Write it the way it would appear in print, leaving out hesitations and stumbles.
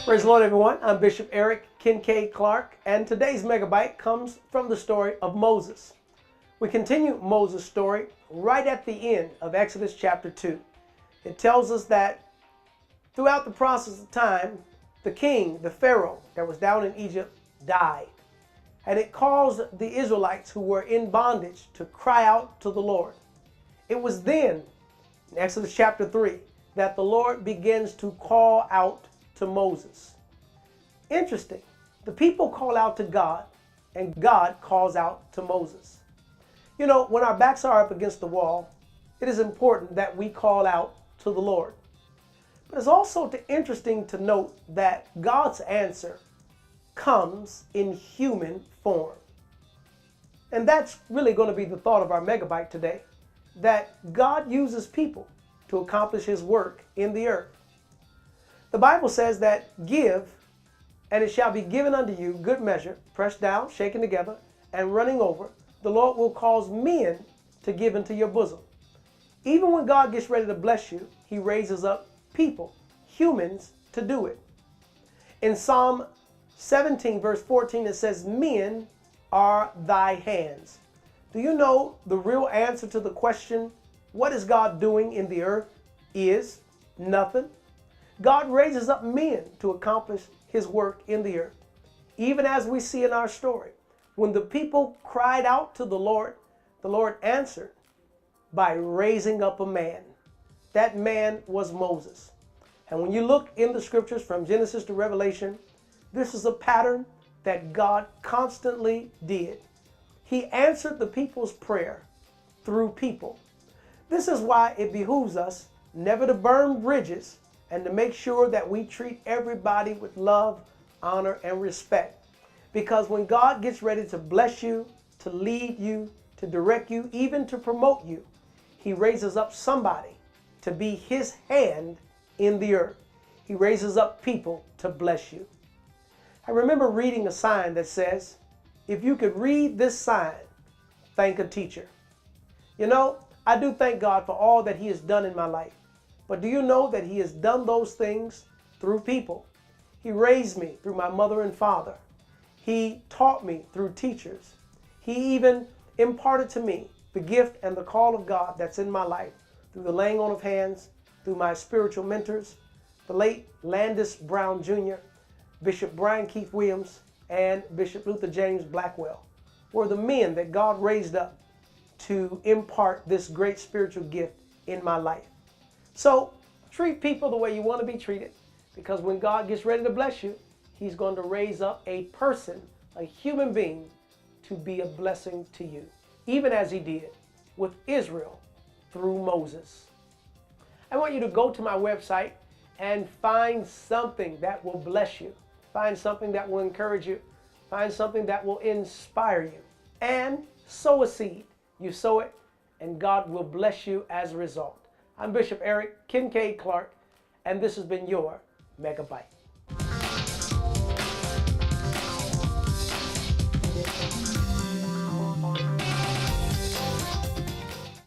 Praise the Lord, everyone. I'm Bishop Eric Kincaid Clark, and today's Megabyte comes from the story of Moses. We continue Moses' story right at the end of Exodus chapter 2. It tells us that throughout the process of time, the king, the Pharaoh that was down in Egypt, died. And it caused the Israelites who were in bondage to cry out to the Lord. It was then, in Exodus chapter 3, that the Lord begins to call out to Moses. Interesting. The people call out to God, and God calls out to Moses. You know, when our backs are up against the wall, it is important that we call out to the Lord. But it's also interesting to note that God's answer comes in human form. And that's really going to be the thought of our Megabyte today, that God uses people to accomplish His work in the earth. The Bible says that give, and it shall be given unto you, good measure, pressed down, shaken together, and running over. The Lord will cause men to give into your bosom. Even when God gets ready to bless you, He raises up people, humans, to do it. In Psalm 17, verse 14, it says, men are thy hands. Do you know the real answer to the question, what is God doing in the earth? Is nothing. God raises up men to accomplish His work in the earth. Even as we see in our story, when the people cried out to the Lord answered by raising up a man. That man was Moses. And when you look in the scriptures from Genesis to Revelation, this is a pattern that God constantly did. He answered the people's prayer through people. This is why it behooves us never to burn bridges and to make sure that we treat everybody with love, honor, and respect. Because when God gets ready to bless you, to lead you, to direct you, even to promote you, He raises up somebody to be His hand in the earth. He raises up people to bless you. I remember reading a sign that says, if you could read this sign, thank a teacher. You know, I do thank God for all that He has done in my life. But do you know that He has done those things through people? He raised me through my mother and father. He taught me through teachers. He even imparted to me the gift and the call of God that's in my life through the laying on of hands, through my spiritual mentors, the late Landis Brown Jr., Bishop Brian Keith Williams, and Bishop Luther James Blackwell were the men that God raised up to impart this great spiritual gift in my life. So treat people the way you want to be treated, because when God gets ready to bless you, He's going to raise up a person, a human being, to be a blessing to you, even as He did with Israel through Moses. I want you to go to my website and find something that will bless you. Find something that will encourage you. Find something that will inspire you. And sow a seed. You sow it, and God will bless you as a result. I'm Bishop Eric Kincaid Clark, and this has been your Megabyte.